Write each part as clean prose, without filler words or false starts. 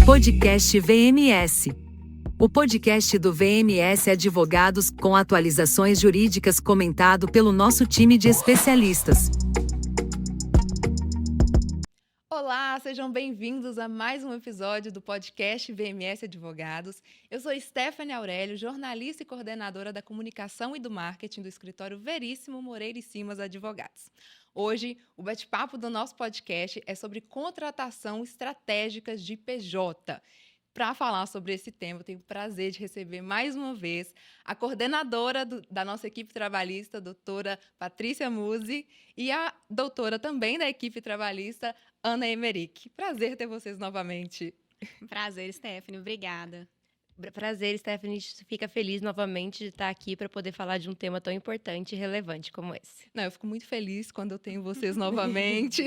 Podcast VMS. O podcast do VMS Advogados, com atualizações jurídicas, comentado pelo nosso time de especialistas. Olá, sejam bem-vindos a mais um episódio do podcast VMS Advogados. Eu sou Stephanie Aurélio, jornalista e coordenadora da comunicação e do marketing do escritório Veríssimo Moreira e Simas Advogados. Hoje, o bate-papo do nosso podcast é sobre contratação estratégicas de PJ. Para falar sobre esse tema, eu tenho o prazer de receber mais uma vez a coordenadora da nossa equipe trabalhista, a doutora Patrícia Musi, e a doutora também da equipe trabalhista, Ana Emerick. Prazer ter vocês novamente. Prazer, Stephanie. Obrigada. Prazer, Stephanie. A gente fica feliz novamente de estar aqui para poder falar de um tema tão importante e relevante como esse. Não, eu fico muito feliz quando eu tenho vocês novamente,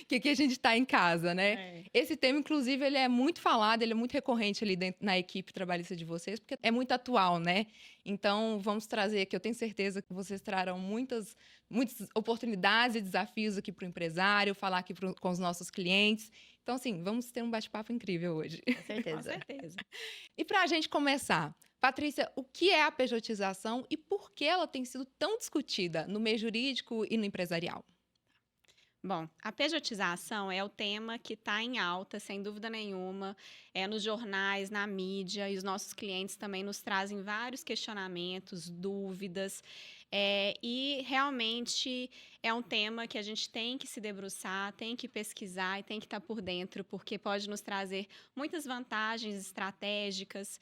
que aqui a gente está em casa, né? Esse tema, inclusive, ele é muito falado, ele é muito recorrente ali na equipe trabalhista de vocês, porque é muito atual, né? Então, vamos trazer aqui, eu tenho certeza que vocês trarão muitas oportunidades e desafios aqui para o empresário, falar aqui com os nossos clientes. Então, assim, vamos ter um bate-papo incrível hoje. Com certeza. Com certeza. E para a gente começar, Patrícia, o que é a pejotização e por que ela tem sido tão discutida no meio jurídico e no empresarial? Bom, a pejotização é o tema que está em alta, sem dúvida nenhuma, nos jornais, na mídia, e os nossos clientes também nos trazem vários questionamentos, dúvidas, e realmente é um tema que a gente tem que se debruçar, tem que pesquisar e tem que estar por dentro, porque pode nos trazer muitas vantagens estratégicas.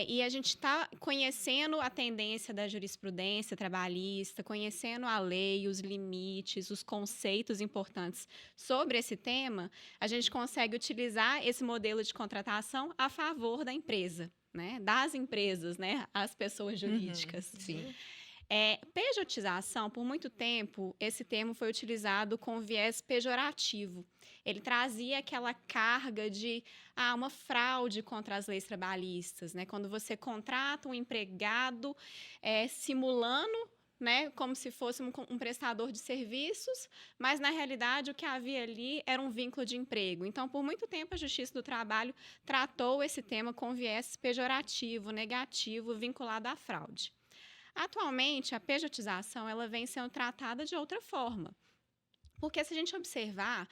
E a gente está conhecendo a tendência da jurisprudência trabalhista, conhecendo a lei, os limites, os conceitos importantes sobre esse tema, a gente consegue utilizar esse modelo de contratação a favor da empresa, né? Das empresas, né? As pessoas jurídicas. Sim. Pejotização, por muito tempo, esse termo foi utilizado com viés pejorativo. Ele trazia aquela carga de uma fraude contra as leis trabalhistas, né? Quando você contrata um empregado simulando, né, como se fosse um prestador de serviços, mas, na realidade, o que havia ali era um vínculo de emprego. Então, por muito tempo, a Justiça do Trabalho tratou esse tema com viés pejorativo, negativo, vinculado à fraude. Atualmente, a pejotização ela vem sendo tratada de outra forma. Porque, se a gente observar,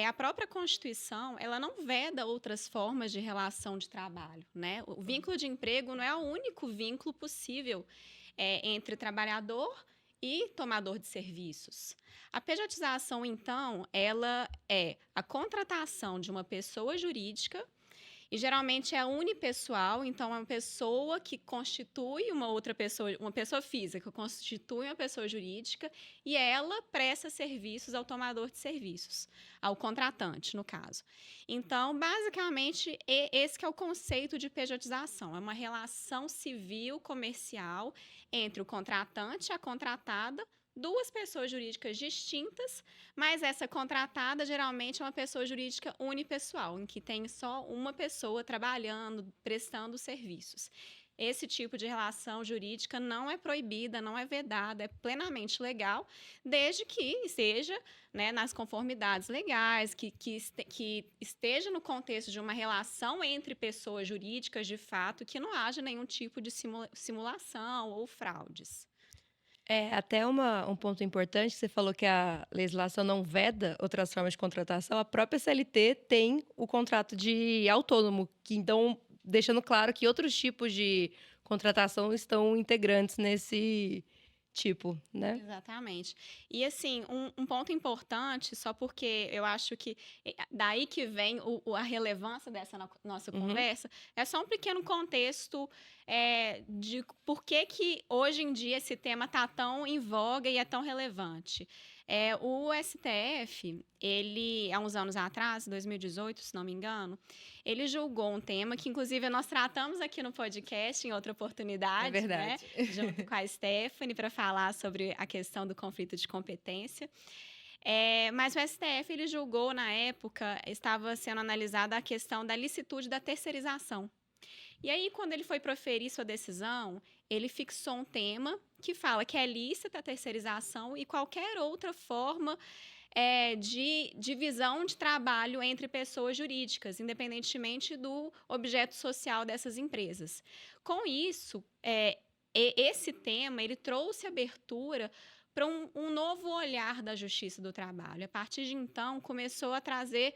a própria Constituição ela não veda outras formas de relação de trabalho, né? O vínculo de emprego não é o único vínculo possível entre trabalhador e tomador de serviços. A pejotização, então, ela é a contratação de uma pessoa jurídica. E geralmente é unipessoal, então é uma pessoa que constitui uma pessoa física que constitui uma pessoa jurídica e ela presta serviços ao tomador de serviços, ao contratante, no caso. Então, basicamente, esse que é o conceito de pejotização, é uma relação civil comercial entre o contratante e a contratada, duas pessoas jurídicas distintas, mas essa contratada geralmente é uma pessoa jurídica unipessoal, em que tem só uma pessoa trabalhando, prestando serviços. Esse tipo de relação jurídica não é proibida, não é vedada, é plenamente legal, desde que esteja, né, nas conformidades legais, que esteja no contexto de uma relação entre pessoas jurídicas de fato, que não haja nenhum tipo de simulação ou fraudes. Até um ponto importante, você falou que a legislação não veda outras formas de contratação, a própria CLT tem o contrato de autônomo, que então, deixando claro que outros tipos de contratação estão integrantes nesse tipo, né? Exatamente. E, assim, um ponto importante, só porque eu acho que daí que vem a relevância dessa nossa conversa, é só um pequeno contexto de por que hoje em dia esse tema está tão em voga e é tão relevante. O STF, ele, há uns anos atrás, 2018, se não me engano, ele julgou um tema que, inclusive, nós tratamos aqui no podcast em outra oportunidade, É verdade. né, junto com a Stephanie, para falar sobre a questão do conflito de competência. Mas o STF, ele julgou, na época, estava sendo analisada a questão da licitude da terceirização. E aí, quando ele foi proferir sua decisão, ele fixou um tema que fala que é lícita a terceirização e qualquer outra forma de divisão de trabalho entre pessoas jurídicas, independentemente do objeto social dessas empresas. Com isso, esse tema ele trouxe abertura para um novo olhar da justiça do trabalho. A partir de então, começou a trazer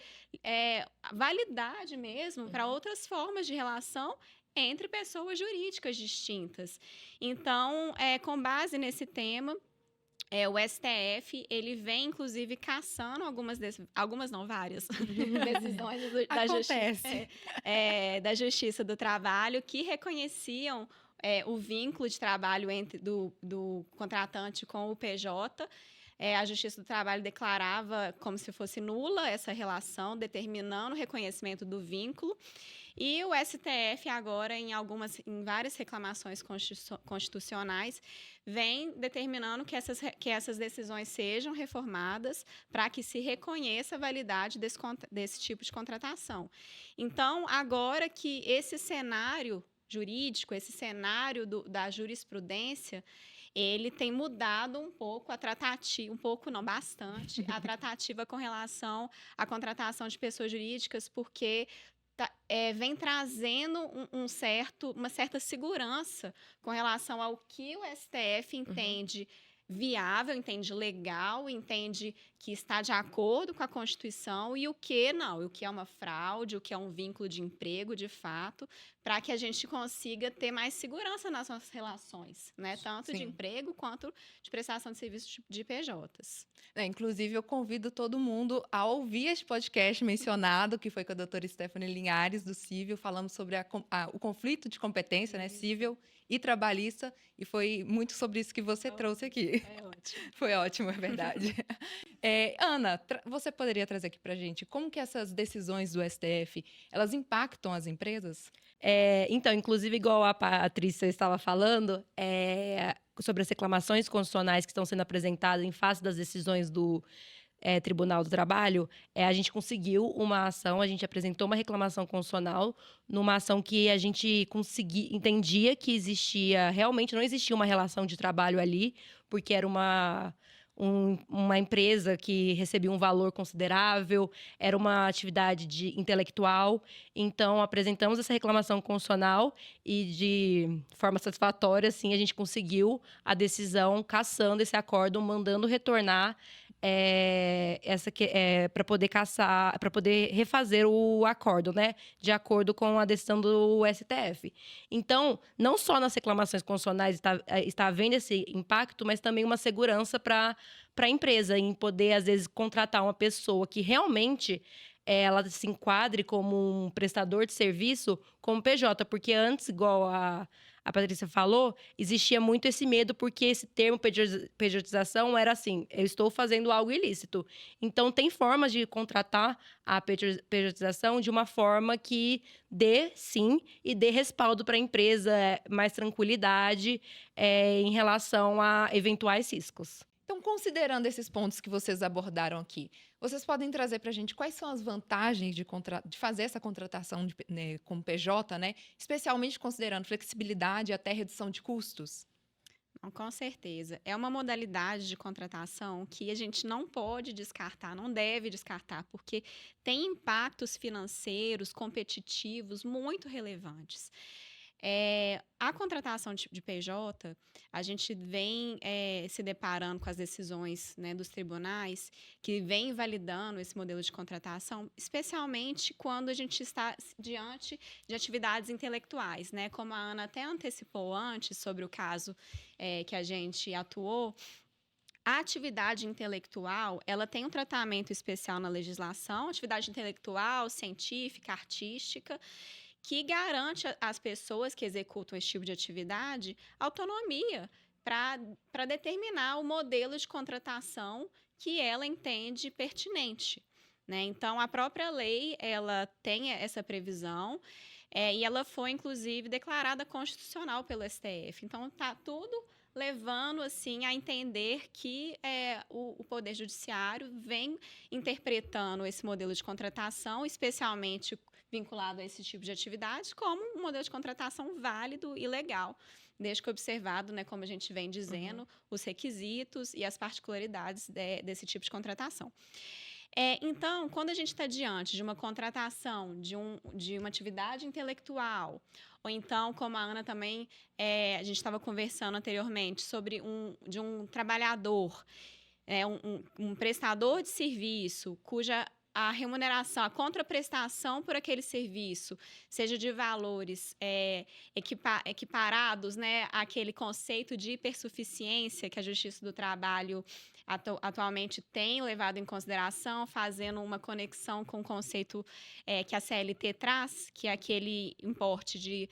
validade mesmo para outras formas de relação entre pessoas jurídicas distintas. Então, com base nesse tema, o STF, ele vem, inclusive, cassando algumas não, várias decisões da Justiça do Trabalho que reconheciam o vínculo de trabalho do contratante com o PJ. A Justiça do Trabalho declarava como se fosse nula essa relação, determinando o reconhecimento do vínculo. E o STF agora, em várias reclamações constitucionais, vem determinando que essas decisões sejam reformadas para que se reconheça a validade desse tipo de contratação. Então, agora que esse cenário jurídico, esse cenário da jurisprudência, ele tem mudado um pouco a tratativa, bastante, a tratativa com relação à contratação de pessoas jurídicas, porque vem trazendo uma certa segurança com relação ao que o STF entende viável, entende legal, entende que está de acordo com a Constituição e o que não, o que é uma fraude, o que é um vínculo de emprego, de fato, para que a gente consiga ter mais segurança nas nossas relações, né? Tanto de emprego quanto de prestação de serviços de PJs. Inclusive, eu convido todo mundo a ouvir este podcast mencionado, que foi com a doutora Stephanie Linhares, do Cível, falamos sobre o conflito de competência, né, cível e trabalhista, e foi muito sobre isso que você trouxe aqui. É ótimo. Foi ótimo, é verdade. Ana, você poderia trazer aqui para a gente como que essas decisões do STF, elas impactam as empresas? Então, inclusive, igual a Patrícia estava falando, sobre as reclamações constitucionais que estão sendo apresentadas em face das decisões do Tribunal do Trabalho, a gente conseguiu uma ação, a gente apresentou uma reclamação constitucional numa ação que a gente entendia que realmente não existia uma relação de trabalho ali, porque era uma empresa que recebia um valor considerável, era uma atividade intelectual. Então, apresentamos essa reclamação constitucional e, de forma satisfatória, assim, a gente conseguiu a decisão cassando esse acórdão, mandando retornar para poder para poder refazer o acórdão, né? De acordo com a decisão do STF. Então, não só nas reclamações constitucionais está havendo esse impacto, mas também uma segurança para a empresa em poder, às vezes, contratar uma pessoa que realmente ela se enquadre como um prestador de serviço como PJ, porque antes, igual a Patrícia falou, existia muito esse medo, porque esse termo pejotização era assim, eu estou fazendo algo ilícito. Então, tem formas de contratar a pejotização de uma forma que dê, sim, e dê respaldo para a empresa, mais tranquilidade em relação a eventuais riscos. Então, considerando esses pontos que vocês abordaram aqui, vocês podem trazer para a gente quais são as vantagens de fazer essa contratação como PJ, né? Especialmente considerando flexibilidade e até redução de custos? Com certeza. É uma modalidade de contratação que a gente não pode descartar, não deve descartar, porque tem impactos financeiros, competitivos muito relevantes. A contratação de PJ, a gente vem se deparando com as decisões, né, dos tribunais que vem validando esse modelo de contratação, especialmente quando a gente está diante de atividades intelectuais, né? Como a Ana até antecipou antes sobre o caso que a gente atuou. A atividade intelectual, ela tem um tratamento especial na legislação, atividade intelectual, científica, artística, que garante às pessoas que executam esse tipo de atividade autonomia para determinar o modelo de contratação que ela entende pertinente, né? Então, a própria lei, ela tem essa previsão e ela foi, inclusive, declarada constitucional pelo STF. Então, está tudo levando assim a entender que o Poder Judiciário vem interpretando esse modelo de contratação, especialmente vinculado a esse tipo de atividade, como um modelo de contratação válido e legal, desde que observado, né, como a gente vem dizendo, os requisitos e as particularidades desse tipo de contratação. Então, quando a gente está diante de uma contratação de uma atividade intelectual, ou então, como a Ana também, a gente estava conversando anteriormente, sobre de um trabalhador, um prestador de serviço, cuja a remuneração, a contraprestação por aquele serviço, seja de valores equiparados, né, àquele conceito de hipersuficiência que a Justiça do Trabalho atualmente tem levado em consideração, fazendo uma conexão com o conceito que a CLT traz, que é aquele importe de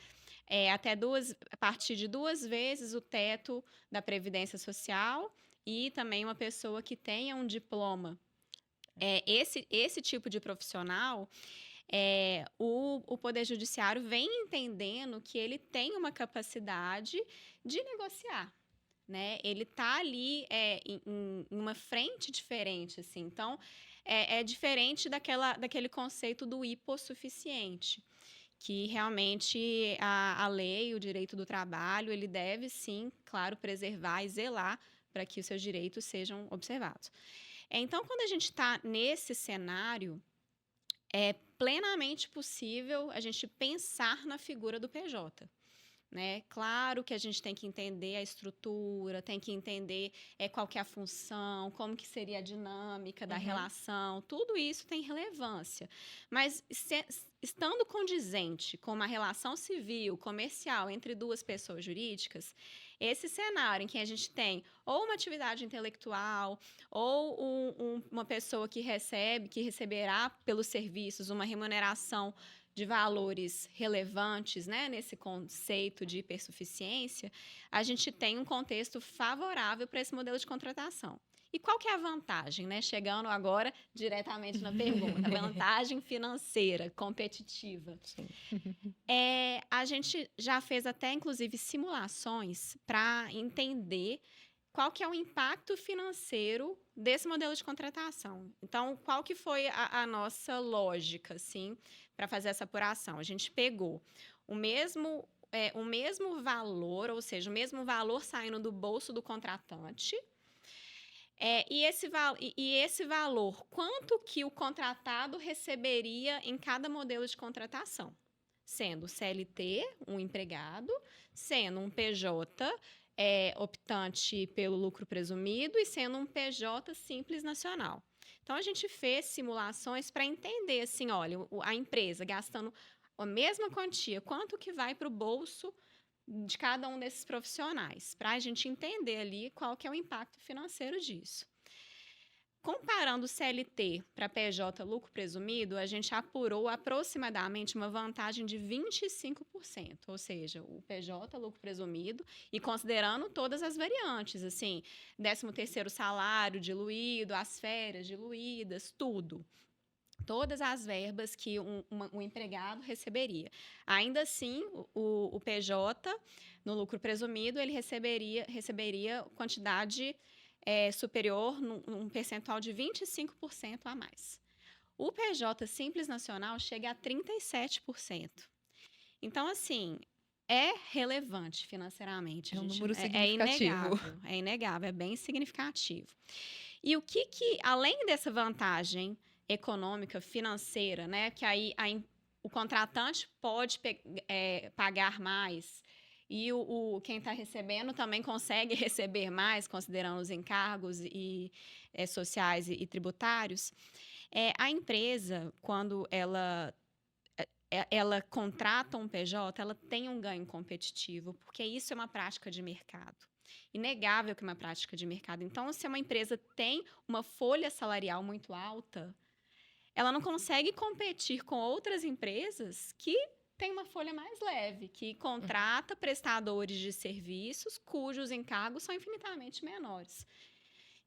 a partir de 2 vezes o teto da Previdência Social e também uma pessoa que tenha um diploma. Esse tipo de profissional, o Poder Judiciário vem entendendo que ele tem uma capacidade de negociar, né? Ele está ali em uma frente diferente, assim. Então, é diferente daquele conceito do hipossuficiente, que realmente a lei, o direito do trabalho, ele deve, sim, claro, preservar e zelar para que os seus direitos sejam observados. Então, quando a gente está nesse cenário, é plenamente possível a gente pensar na figura do PJ. Né? Claro que a gente tem que entender a estrutura, tem que entender qual que é a função, como que seria a dinâmica da relação, tudo isso tem relevância. Mas estando condizente com uma relação civil, comercial entre 2 pessoas jurídicas, esse cenário em que a gente tem ou uma atividade intelectual ou uma pessoa que receberá pelos serviços uma remuneração de valores relevantes, né, nesse conceito de hipersuficiência, a gente tem um contexto favorável para esse modelo de contratação. E qual que é a vantagem, né? Chegando agora diretamente na pergunta, a vantagem financeira, competitiva. Sim. A gente já fez até, inclusive, simulações para entender qual que é o impacto financeiro desse modelo de contratação. Então, qual que foi a nossa lógica, assim, para fazer essa apuração? A gente pegou o mesmo valor, ou seja, o mesmo valor saindo do bolso do contratante, e esse valor, quanto que o contratado receberia em cada modelo de contratação? Sendo CLT, um empregado, sendo um PJ, optante pelo lucro presumido, e sendo um PJ simples nacional. Então, a gente fez simulações para entender, assim, olha, a empresa gastando a mesma quantia, quanto que vai para o bolso de cada um desses profissionais, para a gente entender ali qual que é o impacto financeiro disso. Comparando CLT para PJ lucro presumido, a gente apurou aproximadamente uma vantagem de 25%, ou seja, o PJ lucro presumido, e considerando todas as variantes, assim, 13º salário diluído, as férias diluídas, tudo. Todas as verbas que um empregado receberia. Ainda assim, o PJ, no lucro presumido, ele receberia quantidade superior, num percentual de 25% a mais. O PJ Simples Nacional chega a 37%. Então, assim, é relevante financeiramente. É um número significativo. É inegável, é bem significativo. E o que além dessa vantagem econômica, financeira, né, que aí o contratante pode pagar mais e quem está recebendo também consegue receber mais, considerando os encargos sociais e tributários, a empresa, quando ela contrata um PJ, ela tem um ganho competitivo, porque isso é uma prática de mercado. Inegável que é uma prática de mercado. Então, se uma empresa tem uma folha salarial muito alta, ela não consegue competir com outras empresas que têm uma folha mais leve, que contrata prestadores de serviços cujos encargos são infinitamente menores.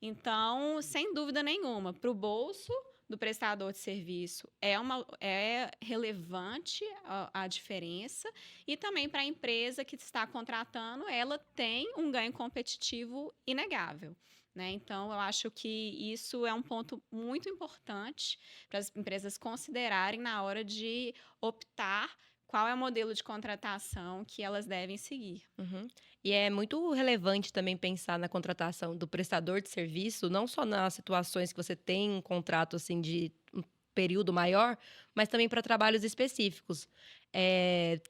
Então, sem dúvida nenhuma, para o bolso do prestador de serviço é relevante a diferença, e também para a empresa que está contratando, ela tem um ganho competitivo inegável, né? Então, eu acho que isso é um ponto muito importante para as empresas considerarem na hora de optar qual é o modelo de contratação que elas devem seguir. Uhum. E é muito relevante também pensar na contratação do prestador de serviço, não só nas situações que você tem um contrato assim de um período maior, mas também para trabalhos específicos.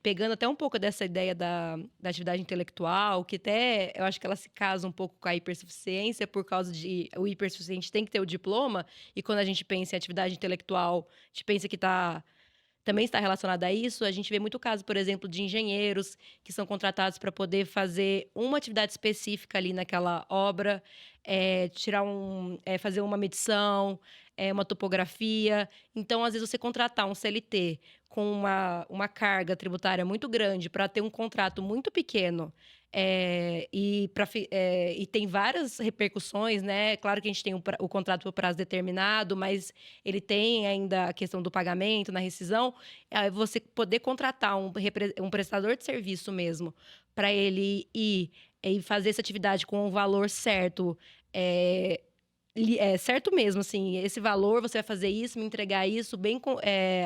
Pegando até um pouco dessa ideia da atividade intelectual, que até eu acho que ela se casa um pouco com a hipersuficiência, por causa de o hipersuficiente tem que ter o diploma, e quando a gente pensa em atividade intelectual, a gente pensa que também está relacionada a isso. A gente vê muito caso, por exemplo, de engenheiros que são contratados para poder fazer uma atividade específica ali naquela obra, fazer uma medição, uma topografia. Então, às vezes, você contratar um CLT com uma carga tributária muito grande para ter um contrato muito pequeno, e tem várias repercussões, né? Claro que a gente tem o contrato por prazo determinado, mas ele tem ainda a questão do pagamento na rescisão. Você poder contratar um prestador de serviço mesmo, para ele ir e fazer essa atividade com o valor certo, certo mesmo, assim, esse valor, você vai fazer isso, me entregar isso, bem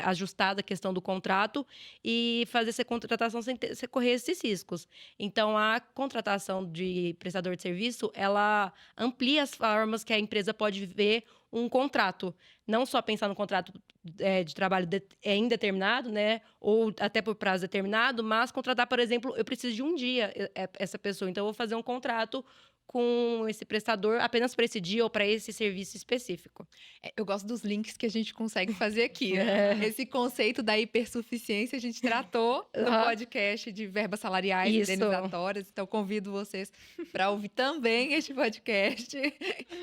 ajustado a questão do contrato, e fazer essa contratação sem correr esses riscos. Então, a contratação de prestador de serviço, ela amplia as formas que a empresa pode ver um contrato. Não só pensar no contrato de trabalho indeterminado, né? Ou até por prazo determinado, mas contratar, por exemplo, eu preciso de um dia essa pessoa, então eu vou fazer um contrato com esse prestador apenas para esse dia ou para esse serviço específico. Eu gosto dos links que a gente consegue fazer aqui, né? Esse conceito da hipersuficiência a gente tratou no podcast de verbas salariais indenizatórias, então convido vocês para ouvir também este podcast,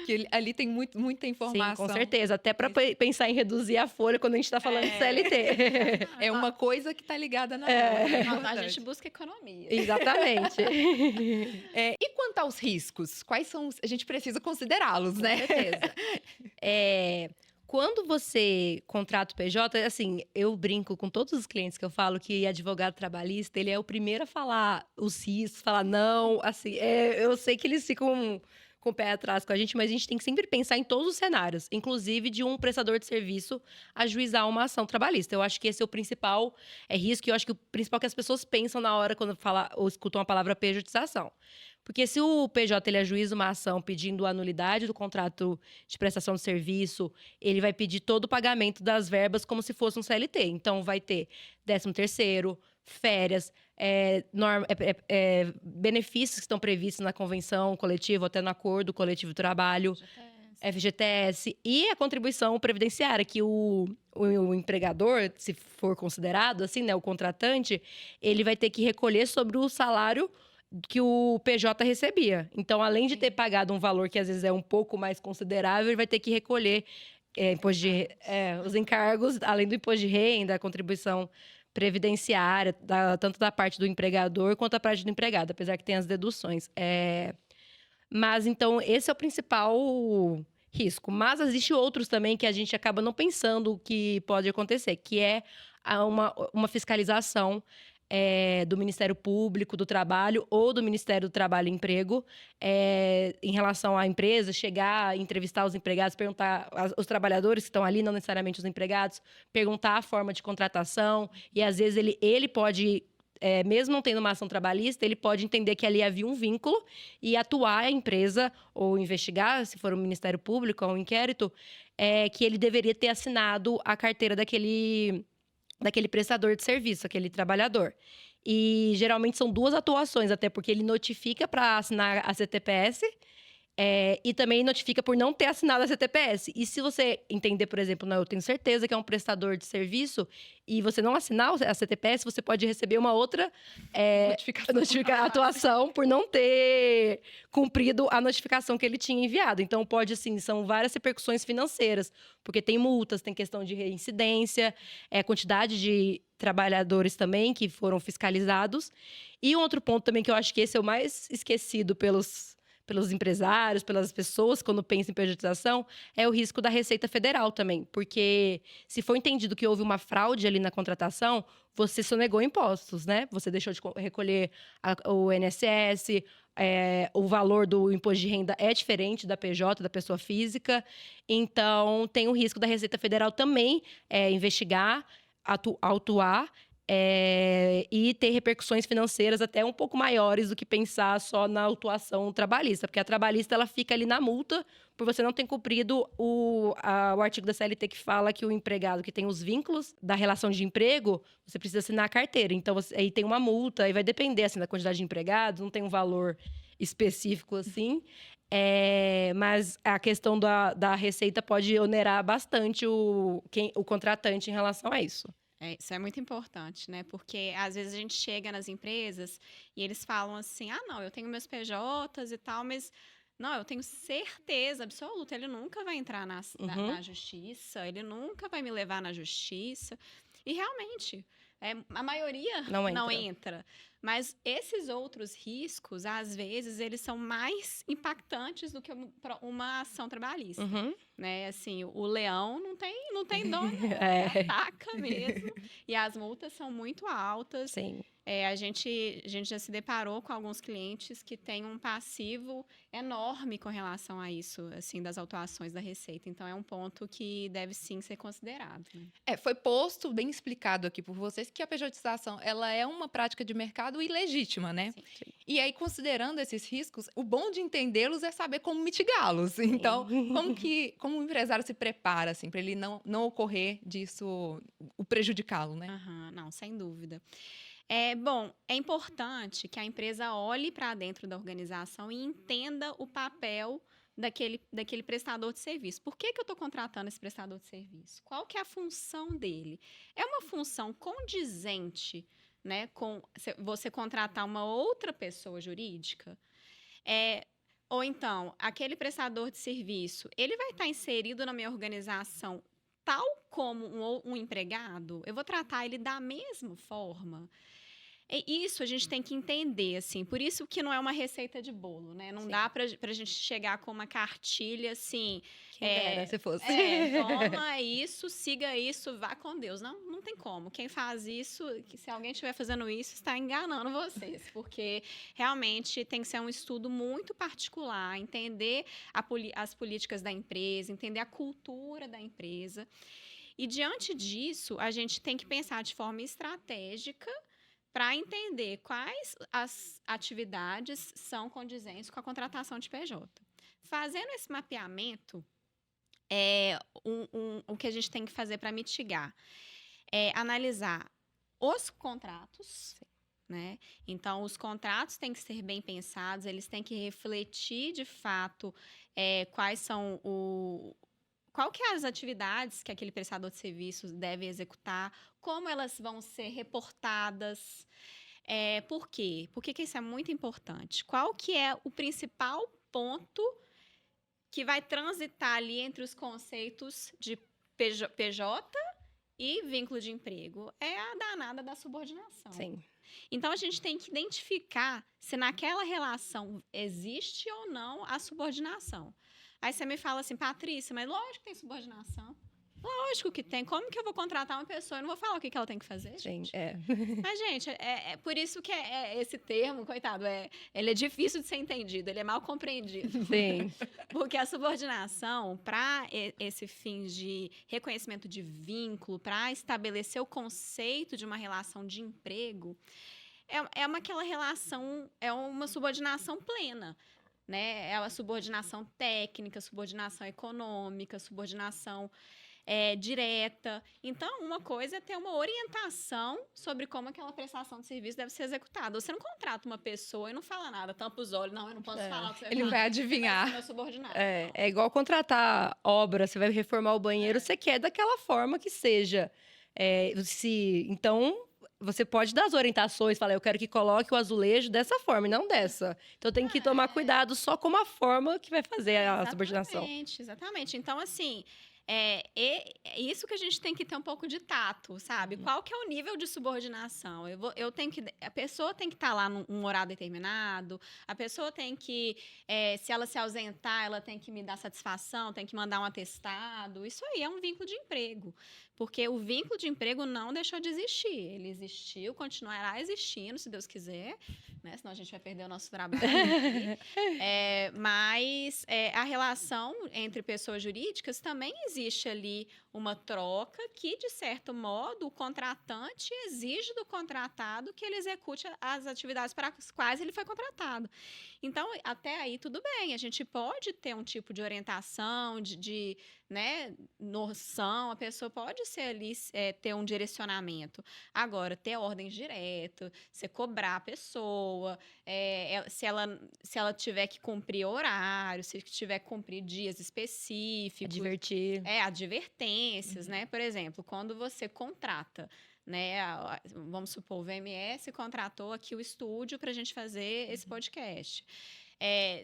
que ali tem muita informação. Sim, com certeza, até para pensar em reduzir a folha quando a gente está falando de CLT. É uma coisa que está ligada na outra. A gente busca economia. Exatamente. E quanto aos riscos? Quais são a gente precisa considerá-los, né? Com certeza. Quando você contrata o PJ, assim, eu brinco com todos os clientes que eu falo que advogado trabalhista, ele é o primeiro a falar os riscos, falar não, assim, eu sei que eles ficam com o pé atrás com a gente, mas a gente tem que sempre pensar em todos os cenários, inclusive de um prestador de serviço ajuizar uma ação trabalhista. Eu acho que esse é o principal risco, e eu acho que o principal que as pessoas pensam na hora quando ou escutam a palavra pejotização. Porque se o PJ ele ajuiza uma ação pedindo a nulidade do contrato de prestação de serviço, ele vai pedir todo o pagamento das verbas como se fosse um CLT. Então, vai ter 13º, férias, benefícios que estão previstos na convenção coletiva, ou até no acordo coletivo de trabalho, FGTS, e a contribuição previdenciária, que o empregador, se for considerado assim, né, o contratante, ele vai ter que recolher sobre o salário que o PJ recebia. Então, além de ter pagado um valor que às vezes é um pouco mais considerável, ele vai ter que recolher os encargos, além do imposto de renda, a contribuição previdenciária, tanto da parte do empregador quanto da parte do empregado, apesar que tem as deduções. Mas, então, esse é o principal risco. Mas existe outros também que a gente acaba não pensando que pode acontecer, que é uma fiscalização do Ministério Público do Trabalho ou do Ministério do Trabalho e Emprego, em relação à empresa, chegar, entrevistar os empregados, perguntar os trabalhadores que estão ali, não necessariamente os empregados, perguntar a forma de contratação, e às vezes ele pode, mesmo não tendo uma ação trabalhista, ele pode entender que ali havia um vínculo e atuar a empresa, ou investigar, se for o Ministério Público ou um inquérito, que ele deveria ter assinado a carteira daquele prestador de serviço, aquele trabalhador. E geralmente são 2 atuações, até porque ele notifica para assinar a CTPS, e também notifica por não ter assinado a CTPS. E se você entender, por exemplo, eu tenho certeza que é um prestador de serviço e você não assinar a CTPS, você pode receber uma outra atuação por não ter cumprido a notificação que ele tinha enviado. Então, pode, assim, são várias repercussões financeiras, porque tem multas, tem questão de reincidência, quantidade de trabalhadores também que foram fiscalizados. E um outro ponto também que eu acho que esse é o mais esquecido pelos empresários, pelas pessoas, quando pensam em pejotização, é o risco da Receita Federal também. Porque se for entendido que houve uma fraude ali na contratação, você sonegou impostos, né? Você deixou de recolher o INSS, o valor do imposto de renda é diferente da PJ, da pessoa física. Então, tem o risco da Receita Federal também investigar, autuar e ter repercussões financeiras até um pouco maiores do que pensar só na autuação trabalhista. Porque a trabalhista ela fica ali na multa por você não ter cumprido o artigo da CLT que fala que o empregado que tem os vínculos da relação de emprego, você precisa assinar a carteira. Então, aí tem uma multa, aí vai depender assim, da quantidade de empregados, não tem um valor específico assim. Mas a questão da receita pode onerar bastante o contratante em relação a isso. Isso é muito importante, né? Porque às vezes a gente chega nas empresas e eles falam assim: não, eu tenho meus PJs e tal, mas não, eu tenho certeza absoluta, ele nunca vai entrar na justiça, ele nunca vai me levar na justiça. E realmente, a maioria não entra. Mas esses outros riscos, às vezes, eles são mais impactantes do que uma ação trabalhista. Né? Assim, o leão não tem dono, ataca mesmo. E as multas são muito altas. Sim. A gente já se deparou com alguns clientes que têm um passivo enorme com relação a isso, assim, das autuações da Receita. Então, é um ponto que deve, sim, ser considerado. Né? Foi posto, bem explicado aqui por vocês, que a pejotização ela é uma prática de mercado ilegítima, né? Sim. E aí, considerando esses riscos, o bom de entendê-los é saber como mitigá-los. Então, como o empresário se prepara, assim, para ele não ocorrer disso, o prejudicá-lo, né? Não, sem dúvida. Bom, é importante que a empresa olhe para dentro da organização e entenda o papel daquele prestador de serviço. Por que eu estou contratando esse prestador de serviço? Qual que é a função dele? É uma função condizente, né, com você contratar uma outra pessoa jurídica? Ou então, aquele prestador de serviço, ele vai estar inserido na minha organização tal como um empregado? Eu vou tratar ele da mesma forma? Isso a gente tem que entender, assim. Por isso que não é uma receita de bolo, né? Não dá pra gente chegar com uma cartilha, assim... Quem dera, se fosse. Toma isso, siga isso, vá com Deus. Não tem como. Quem faz isso, se alguém estiver fazendo isso, está enganando vocês. Porque, realmente, tem que ser um estudo muito particular. Entender as políticas da empresa, entender a cultura da empresa. E, diante disso, a gente tem que pensar de forma estratégica para entender quais as atividades são condizentes com a contratação de PJ. Fazendo esse mapeamento, o que a gente tem que fazer para mitigar é analisar os contratos, né? Então, os contratos têm que ser bem pensados, eles têm que refletir, de fato, quais são qual que é as atividades que aquele prestador de serviços deve executar, como elas vão ser reportadas, por quê? Por que isso é muito importante? Qual que é o principal ponto que vai transitar ali entre os conceitos de PJ e vínculo de emprego? É a danada da subordinação. Sim. Então, a gente tem que identificar se naquela relação existe ou não a subordinação. Aí você me fala assim: Patrícia, mas lógico que tem subordinação. Lógico que tem. Como que eu vou contratar uma pessoa e não vou falar o que ela tem que fazer, gente? Mas, gente, é por isso que esse termo, coitado, ele é difícil de ser entendido, ele é mal compreendido. Sim. Porque a subordinação, para esse fim de reconhecimento de vínculo, para estabelecer o conceito de uma relação de emprego, aquela relação, é uma subordinação plena. Né? É a subordinação técnica, subordinação econômica, subordinação direta. Então, uma coisa é ter uma orientação sobre como aquela prestação de serviço deve ser executada. Você não contrata uma pessoa e não fala nada, tampa os olhos. Não, eu não posso falar o que você vai falar. Ele vai adivinhar. Você vai ser meu subordinado. É igual contratar obra, você vai reformar o banheiro, você quer daquela forma que seja. Então, você pode dar as orientações, falar, eu quero que coloque o azulejo dessa forma e não dessa. Então, tem que tomar cuidado só com a forma que vai fazer a subordinação. Exatamente. Então, assim, é isso que a gente tem que ter um pouco de tato, sabe? Qual que é o nível de subordinação? Eu tenho que, a pessoa tem que estar lá num horário determinado, a pessoa tem que, se ela se ausentar, ela tem que me dar satisfação, tem que mandar um atestado. Isso aí é um vínculo de emprego. Porque o vínculo de emprego não deixou de existir. Ele existiu, continuará existindo, se Deus quiser, né? Senão a gente vai perder o nosso trabalho aqui. Mas a relação entre pessoas jurídicas também existe ali uma troca que, de certo modo, o contratante exige do contratado que ele execute as atividades para as quais ele foi contratado. Então, até aí, tudo bem. A gente pode ter um tipo de orientação, de né, noção, a pessoa pode ser ali, ter um direcionamento. Agora, ter ordens direto, você cobrar a pessoa, se ela tiver que cumprir horário, se tiver que cumprir dias específicos. Advertir. Advertências, né? Por exemplo, quando você contrata, né? Vamos supor, o VMS contratou aqui o estúdio para a gente fazer esse podcast.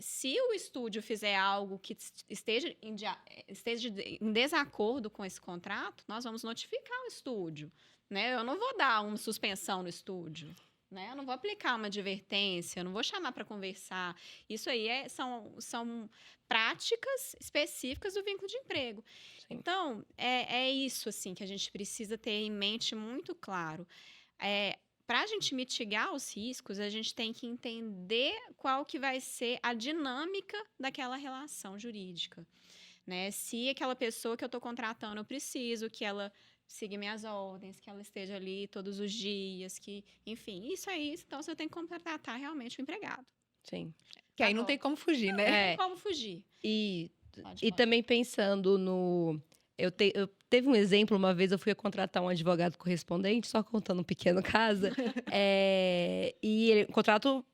Se o estúdio fizer algo que esteja em desacordo com esse contrato, nós vamos notificar o estúdio, né? Eu não vou dar uma suspensão no estúdio, né? Eu não vou aplicar uma advertência, eu não vou chamar para conversar. Isso aí são práticas específicas do vínculo de emprego. Sim. Então, é isso assim, que a gente precisa ter em mente muito claro. Para a gente mitigar os riscos, a gente tem que entender qual que vai ser a dinâmica daquela relação jurídica, né? Se aquela pessoa que eu estou contratando, eu preciso que ela siga minhas ordens, que ela esteja ali todos os dias, que, enfim, isso aí, então você tem que contratar realmente o empregado. Sim. Que aí não tem como fugir, né? Não tem como fugir. E Pode. também pensando no... Eu teve um exemplo, uma vez eu fui contratar um advogado correspondente, só contando um pequeno caso. O contrato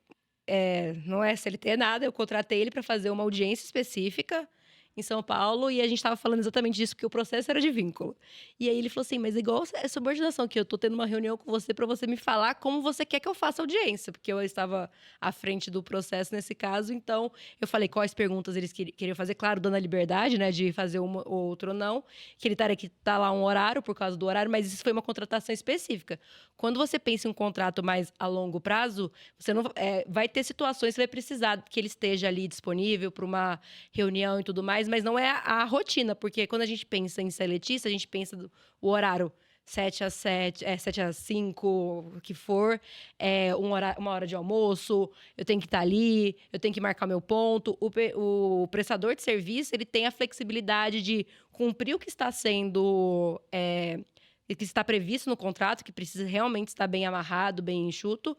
não é CLT nada, eu contratei ele para fazer uma audiência específica em São Paulo e a gente estava falando exatamente disso, porque o processo era de vínculo. E aí ele falou assim, mas igual é subordinação, que eu tô tendo uma reunião com você para você me falar como você quer que eu faça a audiência, porque eu estava à frente do processo nesse caso, então eu falei quais perguntas eles queriam fazer, claro, dando a liberdade, né, de fazer uma ou outra ou não, que ele teria que estar lá um horário, por causa do horário, mas isso foi uma contratação específica. Quando você pensa em um contrato mais a longo prazo, você não vai ter situações que você vai precisar que ele esteja ali disponível para uma reunião e tudo mais, mas não é a rotina, porque quando a gente pensa em seletista, a gente pensa o horário 7 às 7, 7 às 5, o que for, uma hora de almoço, eu tenho que estar ali, eu tenho que marcar meu ponto. O prestador de serviço, ele tem a flexibilidade de cumprir o que está sendo... que está previsto no contrato, que precisa realmente estar bem amarrado, bem enxuto,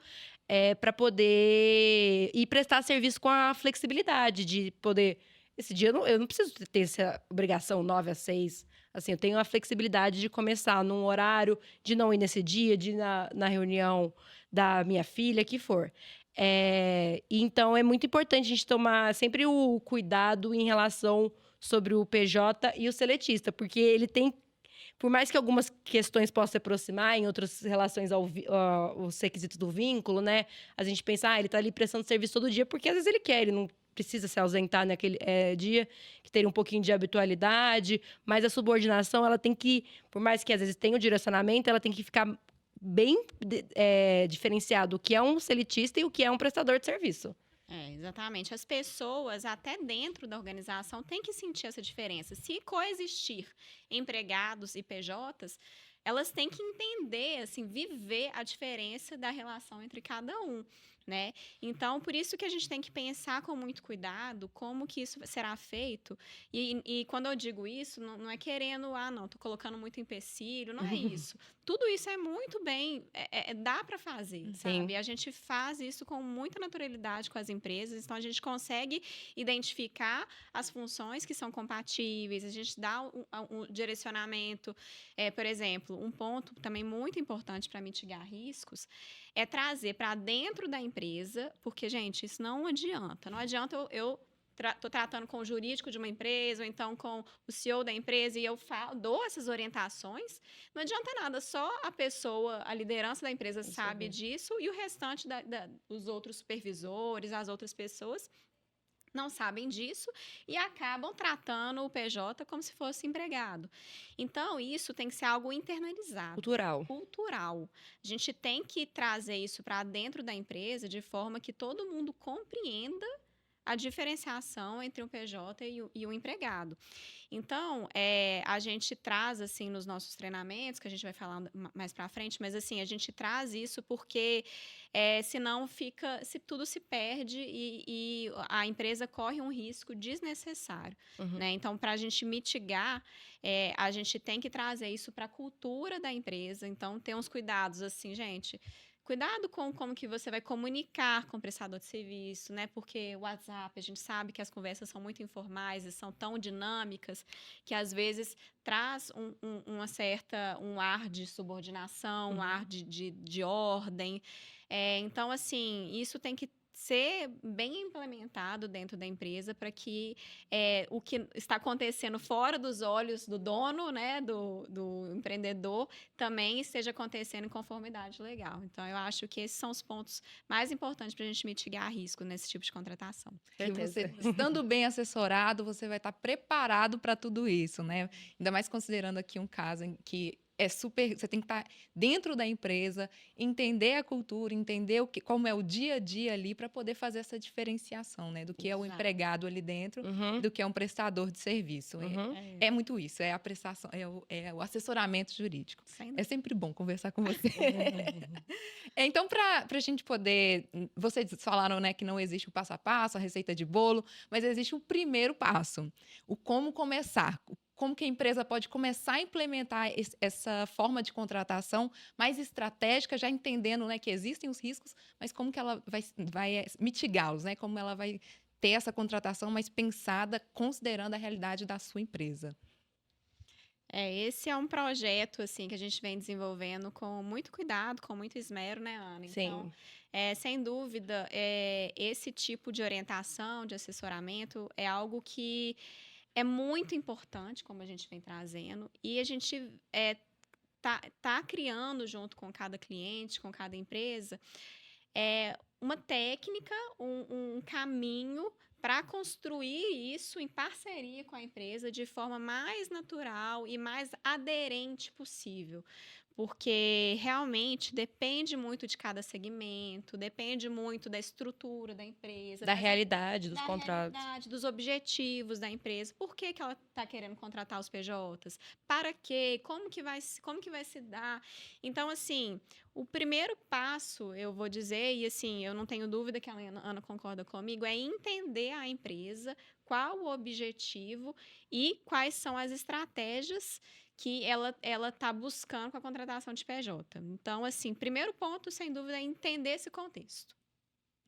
para poder ir prestar serviço com a flexibilidade de poder... Esse dia eu não preciso ter essa obrigação 9 às 6. Assim, eu tenho a flexibilidade de começar num horário, de não ir nesse dia, de ir na reunião da minha filha, que for. Então, é muito importante a gente tomar sempre o cuidado em relação sobre o PJ e o seletista, porque ele tem... Por mais que algumas questões possam se aproximar em outras relações aos requisitos do vínculo, né? A gente pensa, ele está ali prestando serviço todo dia, porque às vezes ele quer, ele não precisa se ausentar naquele dia, que teria um pouquinho de habitualidade, mas a subordinação, ela tem que, por mais que às vezes tenha o direcionamento, ela tem que ficar bem diferenciado o que é um seletista e o que é um prestador de serviço. Exatamente. As pessoas, até dentro da organização, têm que sentir essa diferença. Se coexistir empregados e PJs, elas têm que entender, assim, viver a diferença da relação entre cada um, né? Então, por isso que a gente tem que pensar com muito cuidado como que isso será feito. E quando eu digo isso, não é querendo, tô colocando muito empecilho, não é isso. Tudo isso é muito bem, dá para fazer, sabe? E a gente faz isso com muita naturalidade com as empresas, então a gente consegue identificar as funções que são compatíveis, a gente dá um direcionamento. Por exemplo, um ponto também muito importante para mitigar riscos é trazer para dentro da empresa, porque, gente, isso não adianta. Não adianta eu estou tratando com o jurídico de uma empresa, ou então com o CEO da empresa, e eu dou essas orientações. Não adianta nada, só a pessoa, a liderança da empresa sabe disso, e o restante, os outros supervisores, as outras pessoas, não sabem disso e acabam tratando o PJ como se fosse empregado. Então, isso tem que ser algo internalizado. Cultural. A gente tem que trazer isso para dentro da empresa de forma que todo mundo compreenda a diferenciação entre um PJ e o empregado. Então, a gente traz, assim, nos nossos treinamentos, que a gente vai falar mais para frente, mas, assim, a gente traz isso porque, senão se tudo se perde e a empresa corre um risco desnecessário, né? Então, para a gente mitigar, a gente tem que trazer isso para a cultura da empresa. Então, ter uns cuidados, assim, gente. Cuidado com como que você vai comunicar com o prestador de serviço, né? Porque o WhatsApp, a gente sabe que as conversas são muito informais e são tão dinâmicas que, às vezes, traz um ar de subordinação, um ar de ordem. Então, assim, isso tem que ser bem implementado dentro da empresa para que o que está acontecendo fora dos olhos do dono, né, do empreendedor, também esteja acontecendo em conformidade legal. Então, eu acho que esses são os pontos mais importantes para a gente mitigar risco nesse tipo de contratação. Que você, estando bem assessorado, você vai estar preparado para tudo isso, né? Ainda mais considerando aqui um caso em que você tem que estar dentro da empresa, entender a cultura, entender como é o dia a dia ali para poder fazer essa diferenciação, né? Do que é o empregado ali dentro e do que é um prestador de serviço. É muito isso, é a prestação, é o assessoramento jurídico. É sempre bom conversar com você. Então, para a gente poder... Vocês falaram, né, que não existe o passo a passo, a receita de bolo, mas existe o primeiro passo, o como começar. Como que a empresa pode começar a implementar essa forma de contratação mais estratégica, já entendendo, né, que existem os riscos, mas como que ela vai mitigá-los, né? Como ela vai ter essa contratação mais pensada, considerando a realidade da sua empresa. Esse é um projeto, assim, que a gente vem desenvolvendo com muito cuidado, com muito esmero, né, Ana? Então, sem dúvida, esse tipo de orientação, de assessoramento, é algo que é muito importante, como a gente vem trazendo, e a gente tá criando junto com cada cliente, com cada empresa, uma técnica, um caminho para construir isso em parceria com a empresa de forma mais natural e mais aderente possível. Porque realmente depende muito de cada segmento, depende muito da estrutura da empresa, Da realidade dos contratos. realidade, dos objetivos da empresa. Por que ela está querendo contratar os PJs? Para quê? Como que vai se dar? Então, assim, o primeiro passo, eu vou dizer, e assim, eu não tenho dúvida que a Ana concorda comigo, é entender a empresa, qual o objetivo e quais são as estratégias que ela está buscando com a contratação de PJ. Então, assim, primeiro ponto, sem dúvida, é entender esse contexto.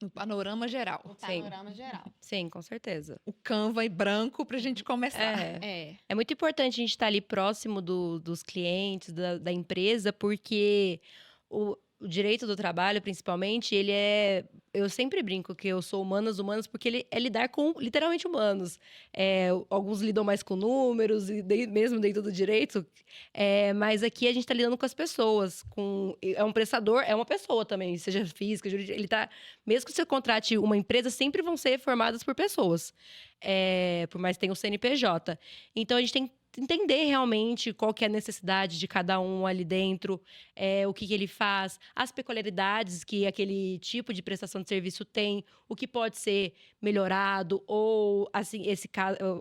O panorama geral. O panorama geral. Sim, com certeza. O Canva em branco para a gente começar. É muito importante a gente estar ali próximo dos clientes, da empresa, porque o direito do trabalho, principalmente, ele eu sempre brinco que eu sou humanas, porque ele é lidar com literalmente humanos. Alguns lidam mais com números, mesmo dentro do direito, mas aqui a gente está lidando com as pessoas. É um prestador, é uma pessoa também, seja física, jurídica. Mesmo que você contrate uma empresa, sempre vão ser formadas por pessoas, por mais que tenha o CNPJ. Então, a gente tem entender realmente qual que é a necessidade de cada um ali dentro, o que ele faz, as peculiaridades que aquele tipo de prestação de serviço tem, o que pode ser melhorado, ou assim,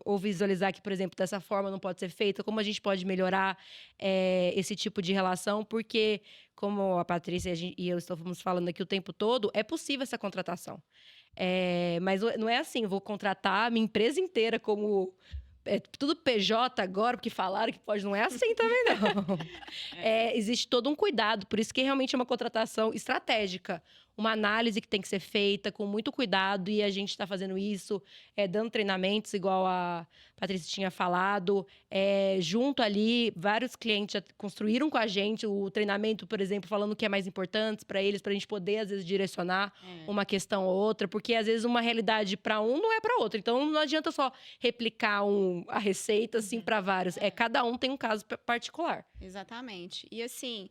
ou visualizar que, por exemplo, dessa forma não pode ser feita, como a gente pode melhorar esse tipo de relação, porque, como a Patrícia e eu estamos falando aqui o tempo todo, é possível essa contratação. Mas não é assim, vou contratar a minha empresa inteira como... tudo PJ agora, porque falaram que pode. Não é assim também, não. Existe todo um cuidado, por isso que realmente é uma contratação estratégica. Uma análise que tem que ser feita com muito cuidado, e a gente está fazendo isso, dando treinamentos, igual a Patrícia tinha falado. Junto ali, vários clientes já construíram com a gente o treinamento, por exemplo, falando o que é mais importante para eles, para a gente poder, às vezes, direcionar uma questão ou outra, porque, às vezes, uma realidade para um não é para outro. Então, não adianta só replicar a receita, assim, para vários. Cada um tem um caso particular. Exatamente. E, assim...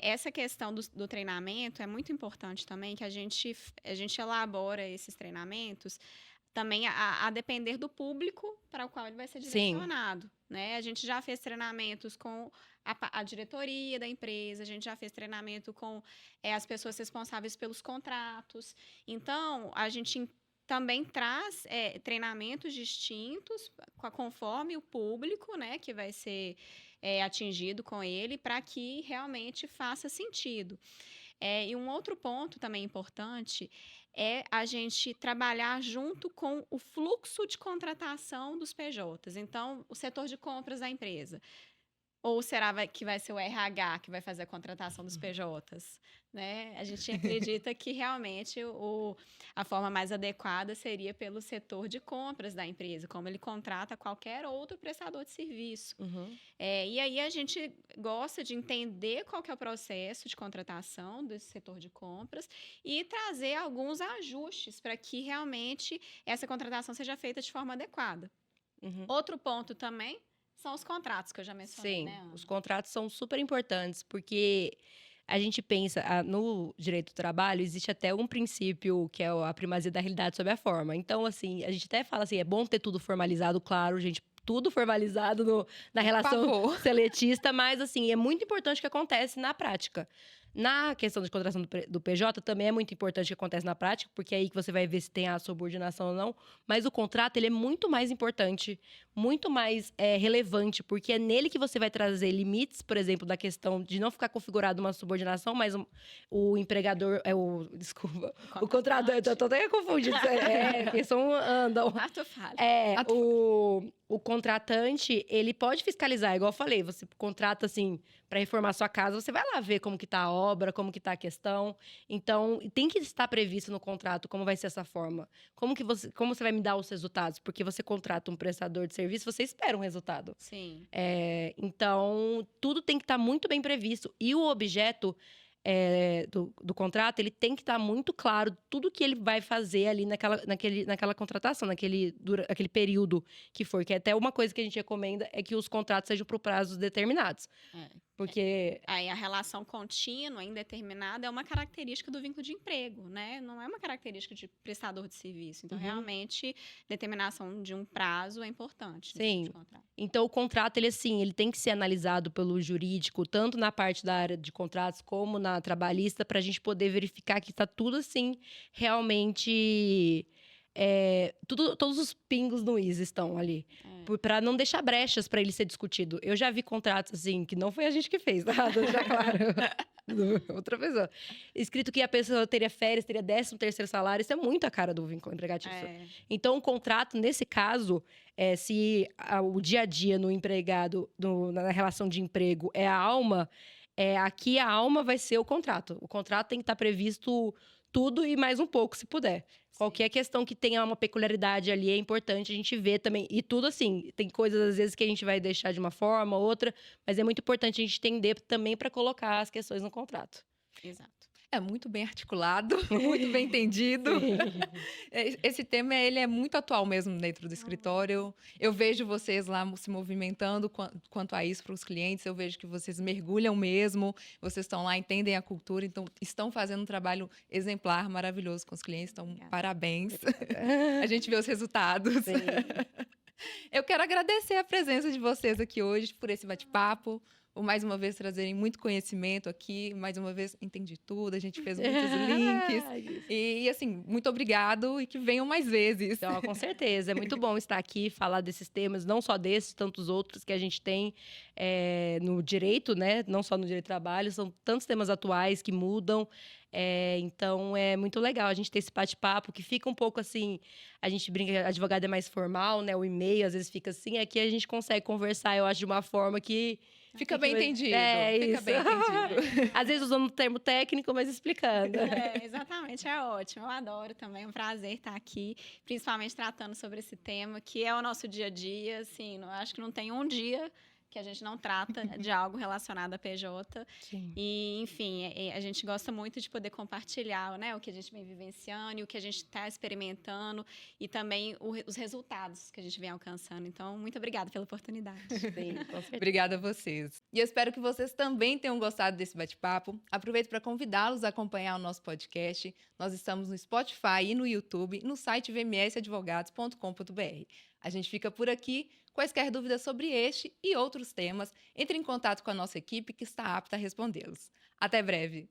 essa questão do treinamento é muito importante também, que a gente elabora esses treinamentos também a depender do público para o qual ele vai ser Sim. direcionado, né? A gente já fez treinamentos com a diretoria da empresa, a gente já fez treinamento com as pessoas responsáveis pelos contratos. Então, a gente também traz treinamentos distintos conforme o público, né, que vai ser atingido com ele, para que realmente faça sentido. E um outro ponto também importante é a gente trabalhar junto com o fluxo de contratação dos PJs. Então, o setor de compras da empresa. Ou será que vai ser o RH que vai fazer a contratação dos PJs? Né? A gente acredita que realmente a forma mais adequada seria pelo setor de compras da empresa, como ele contrata qualquer outro prestador de serviço. Uhum. E aí a gente gosta de entender qual que é o processo de contratação desse setor de compras e trazer alguns ajustes para que realmente essa contratação seja feita de forma adequada. Uhum. Outro ponto também são os contratos que eu já mencionei, Sim, né, Ana? os contratos são super importantes, porque a gente pensa, no direito do trabalho, existe até um princípio que é a primazia da realidade sobre a forma. Então, assim, a gente até fala assim, é bom ter tudo formalizado, claro, gente, tudo formalizado na relação favor. seletista, mas, assim, é muito importante o que acontece na prática. Na questão de contratação do PJ, também é muito importante o que acontece na prática, porque é aí que você vai ver se tem a subordinação ou não. Mas o contrato, ele é muito mais importante, muito mais relevante, porque é nele que você vai trazer limites, por exemplo, da questão de não ficar configurada uma subordinação, mas o empregador, desculpa, o contratante, eu tô até confundindo, porque são andam. Arthur fala. O contratante, ele pode fiscalizar, igual eu falei, você contrata, assim, para reformar sua casa, você vai lá ver como que tá a obra, como que tá a questão. Então, tem que estar previsto no contrato como vai ser essa forma. Como você vai me dar os resultados? Porque você contrata um prestador de serviço, você espera um resultado. Sim. Então, tudo tem que estar muito bem previsto. E o objeto do contrato, ele tem que estar muito claro tudo que ele vai fazer ali naquela contratação, aquele período que for. Que é até uma coisa que a gente recomenda é que os contratos sejam por prazos determinados. Porque Aí a relação contínua, indeterminada, é uma característica do vínculo de emprego, né? Não é uma característica de prestador de serviço. Então, realmente, determinação de um prazo é importante. Sim. Tipo de contrato. Então, o contrato, ele tem que ser analisado pelo jurídico, tanto na parte da área de contratos como na trabalhista, para a gente poder verificar que está tudo, assim, realmente... todos os pingos no is estão ali. Para não deixar brechas para ele ser discutido. Eu já vi contratos, assim, que não foi a gente que fez, tá? Já claro. Outra pessoa. Escrito que a pessoa teria férias, teria 13º salário. Isso é muito a cara do vínculo empregatício. Então, o contrato, nesse caso, se o dia a dia no empregado, na relação de emprego, é a alma, aqui a alma vai ser o contrato. O contrato tem que estar previsto tudo e mais um pouco, se puder. Qualquer questão que tenha uma peculiaridade ali é importante a gente ver também. E tudo assim, tem coisas às vezes que a gente vai deixar de uma forma, outra, mas é muito importante a gente entender também para colocar as questões no contrato. Exato. É muito bem articulado, muito bem entendido. Esse tema ele é muito atual mesmo dentro do escritório. Eu vejo vocês lá se movimentando quanto a isso para os clientes. Eu vejo que vocês mergulham mesmo. Vocês estão lá, entendem a cultura, então estão fazendo um trabalho exemplar, maravilhoso com os clientes. Então, parabéns. A gente vê os resultados. Eu quero agradecer a presença de vocês aqui hoje por esse bate-papo. Por mais uma vez trazerem muito conhecimento aqui, mais uma vez entendi tudo, a gente fez muitos links. E assim, muito obrigado e que venham mais vezes. Então, com certeza, é muito bom estar aqui, falar desses temas, não só desses, tantos outros que a gente tem no direito, né? Não só no direito do trabalho, são tantos temas atuais que mudam. Então, é muito legal a gente ter esse bate-papo, que fica um pouco assim, a gente brinca, advogado é mais formal, né? O e-mail às vezes fica assim, aqui a gente consegue conversar, eu acho, de uma forma que... Fica bem entendido. Fica bem entendido. Às vezes usando um termo técnico, mas explicando. Exatamente, é ótimo. Eu adoro também, é um prazer estar aqui, principalmente tratando sobre esse tema, que é o nosso dia a dia, assim, acho que não tem um dia que a gente não trata de algo relacionado a PJ. Sim. E, enfim, a gente gosta muito de poder compartilhar, né, o que a gente vem vivenciando e o que a gente está experimentando e também os resultados que a gente vem alcançando. Então, muito obrigada pela oportunidade. Sim, com certeza. Obrigada a vocês. E eu espero que vocês também tenham gostado desse bate-papo. Aproveito para convidá-los a acompanhar o nosso podcast. Nós estamos no Spotify e no YouTube, no site vmsadvogados.com.br. A gente fica por aqui. Quaisquer dúvidas sobre este e outros temas, entre em contato com a nossa equipe que está apta a respondê-los. Até breve!